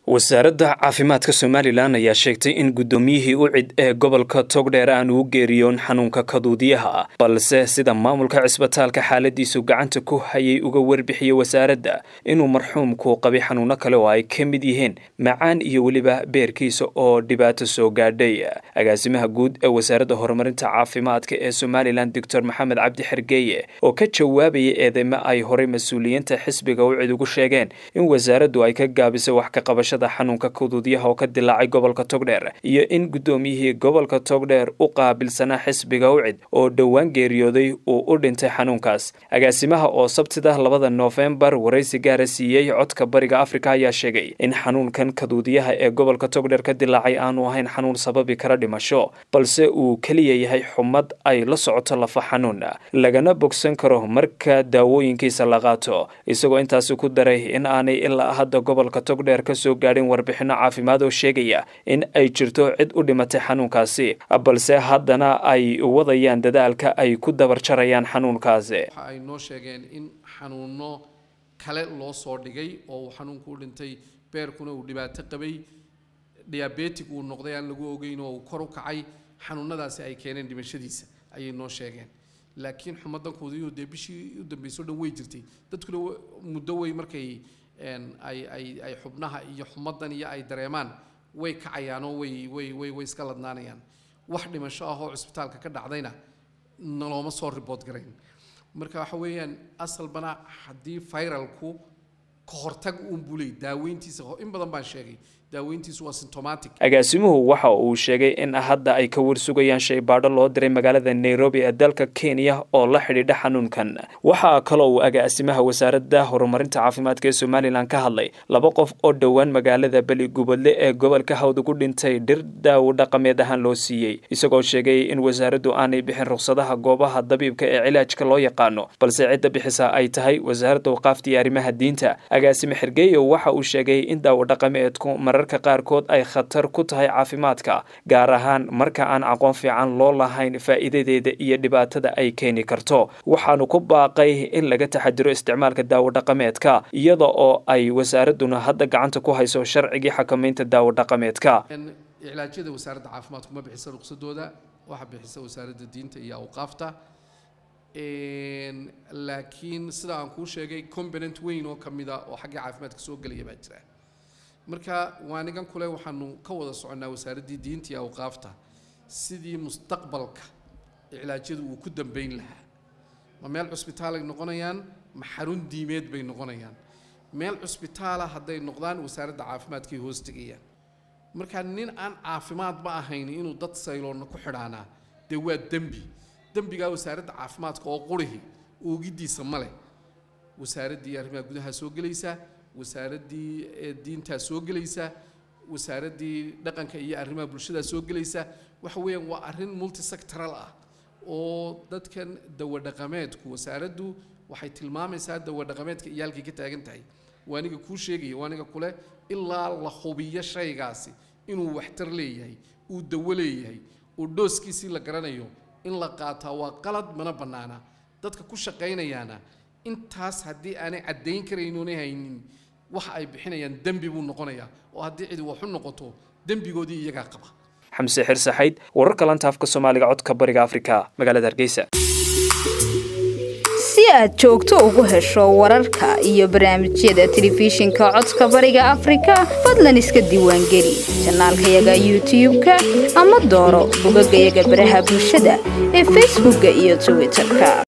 wasaaradda caafimaadka Somaliland ayaa sheegtay in gudoomiyihii u cid ee gobolka Togdheer aan u geeriyoon xanuunka kaduudiyaha balse sida maamulka cisbitaalka xaaladiisu gacanta ku hayay uga warbixiyay wasaaradda inuu marxuumku qabay xanuuno kale oo ay ka mid yihiin macaan iyo waliba beerkiisa oo dhibaato soo gaadhay agaasimaha guud ee wasaaradda horumarinta caafimaadka ee Somaliland Dr. Maxamed Cabdi Xergeeye oo ka jawaabay eedeymo ay hore mas'uuliyiinta xisbiga u cid ugu sheegeen in wasaaraddu ay ka gaabisay wax ka qabasho xanuunka kaduudiyaha oo ka dilaacay gobolka Togdheer iyo in gudoomiyihii gobolka Togdheer u qaabilsanaa xisbiga u cid oo dhawaan geeriyooday uu u dhintay xanuunkaas agaasimaha oo Sabtida 2 November wareysi gaar ah siiyay codka bariga Afrika ayaa sheegay in xanuunkan kaduudiyaha ee gobolka Togdheer ka dilaacay aanu ahayn xanuun sababi kara dhimasho balse uu kaliya yahay xumad ay la socoto lafa xanuun lagana bogsan karo marka daawooyinkiisa la qaato isagoo intaas ku daray in aanay ilaa hadda gobolka Togdheer ka soo gaadhin warbixino caafimaad oo sheegaya in ay jirto cid u dhimatay xanuunkaasi balse haddana ay wadayaan dadaalka ay ku dabar jarayaan xanuunkaasi ay noo sheegeen in xanuuno kale loo soo dhigay oo xanuunku u dhintay beerkuna uu dhibaato qabay diabetic uu noqday aan lagu ogeyn oo kor u kacay xanuunadaasi ay keeneen dhimashadiisa ayay noo sheegeen laakiin xumadankoodii bishii u dambeysay dhan way jirtay dadkuna muddo way markay ay xubnaha iyo xumadan iyo ay dareemaan way kacayaan oo way iska ladnaanayaan wax dhimasho ah oo cisbitaalka ka dhacdayna nalooma soo report gareyn marka waxa weeyaan asalbana haddii viralku ka hortag uu bulay daaweyntiisa in badan baan sheegay daaweyntiisu waa symptomatic agaasimuhu waxa uu sheegay in hadda ay ka warsugayaan shaybaadho loo diray magaalada Nairobi ee dalka Kenya oo la xidhiidha xanuunkan waxa kale oo agaasimaha wasaaradda horumarinta caafimaadka ee Somaliland ka hadlay laba qof oo dhawaan magaalada Baligubadle ee gobolka Hawd ku dhintay dhir daawo dhaqameed ahaan loo siiyay isagoo sheegay in wasaaraddu aanay bixin ruqsadaha goobaha dabiibka ee cilaajka loo yaqaano balse cidda bixisa ay tahay wasaaradda waqaafta iyo arrimaha diinta agaasime Xergeeye waxa uu sheegay in daawo dhaqameedku mararka qaarkood ay khatar ku tahay caafimaadka gaar ahaan marka aan aqoon fiican loo lahayn faa'iidadeeda iyo dhibaatada ay keeni karto waxaanu ku baaqay in laga taxadiro isticmaalka daawo dhaqameedka iyada oo ay wasaaraduna hadda gacanta ku hayso sharcigii xakamaynta daawo dhaqameedka cilaajyada wasaaradda caafimaadku ma bixisa ruqsadooda waxa bixisa wasaaradda diinta iyo awqaafta laakiin sida aan ku sheegay component weyn oo kamida oo xagga caafimaadka soo galaya baa jira marka waanigan kule waxaanu ka wada soconaa wasaaradii diinta iyo awqaafta sidii mustaqbalka cilaajyadu uu ku dambeyn lahaa ma meel cisbitaal ay noqonayaan ma xarun diimeed bay noqonayaan meel cisbitaal hadday noqdaan wasaaradda caafimaadka ay hoos tagayaan marka nin aan caafimaad ba ahayn inuu dad sayloona ku xidhaana de waa dambiga wasaaradda caafimaadka oo qurihi oogidiisa male wasaaradii arrimaha gudaha soo galaysa wasaaradii diinta soo galaysa wasaaradii dhaqanka iyo arrimaha bulshada soo galaysa waxa weeyaan waa arrin multi-sectoral ah oo dadkan dawo dhaqameedku wasaaraddu waxay tilmaamaysaa dawo dhaqameedka iyo halkay ka taagan tahay waaniga kuu sheegaya waaniga kule ilaa la hubiyo shaygaasi inuu waxtar leeyahay uu dawo leeyahay uu dooskiisii la garanayo in la qaataa waa qalad mana bannaana dadka ku shaqaynayaana intaas haddii aanay caddayn karaynoonay haynin waxa ay bixinayaan dambi buu noqonayaa oo haddii cid wax u noqoto dambigoodii iyagaa qaba xamse xirsaxayd wararka lanta afka Soomaaliga codka bariga Afrika magaalada Hargeysa si aad joogto ugu hesho wararka iyo barnaamijyada telefishinka codka bariga Afrika fadlan iska diiwaan geli channelkayaga YouTube-ka ama dooro bogaggayaga baraha bulshada ee Facebook iyo Twitter-ka